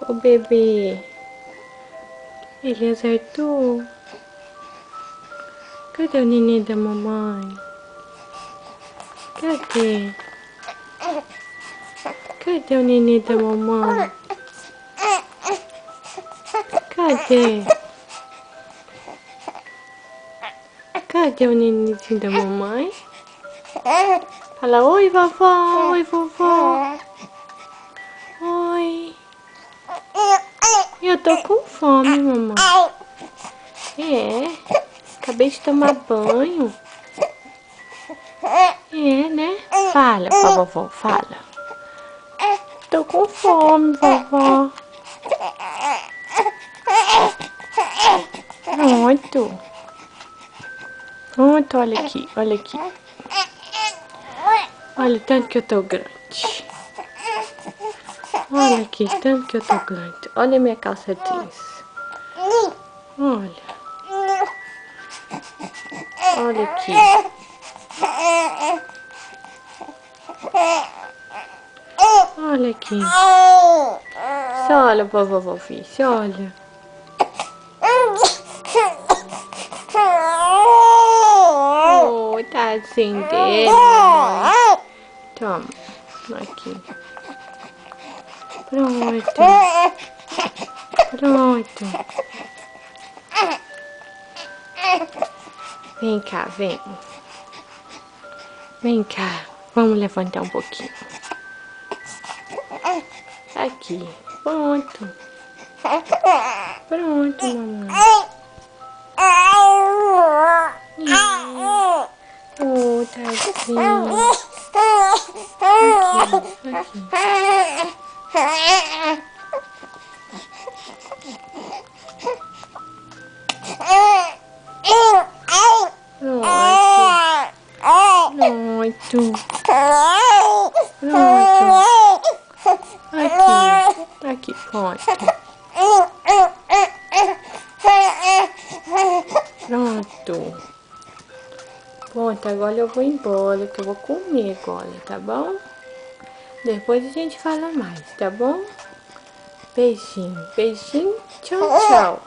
O bebê, ele acertou. Cadê o neném da mamãe? Cadê? Cadê o neném da mamãe? Cadê? Cadê o nenenzinho da mamãe? Fala, oi vovó, oi vovó. Oi. Eu tô com fome, mamãe. É, acabei de tomar banho. É, né? Fala pra vovó, fala. Tô com fome, vovó. Pronto. Pronto, olha aqui, olha aqui. Olha o tanto que eu tô grande. Olha aqui, tanto que eu tô grande. Olha a minha calça jeans. Olha. Olha aqui. Olha aqui. Só olha pra vovó, filho. Só olha. Oh, tadinho dele, mamãe. Toma. Aqui. Pronto. Pronto. Vem cá, vem. Vem cá. Vamos levantar um pouquinho. Aqui. Pronto. Pronto, mamãe. Oh, tadinho. Aqui, aqui. Pronto. Pronto. Aqui. Aqui, pronto. Pronto. Pronto, agora eu vou embora, que eu vou comer agora, tá bom? Depois a gente fala mais, tá bom? Beijinho, beijinho, tchau, tchau.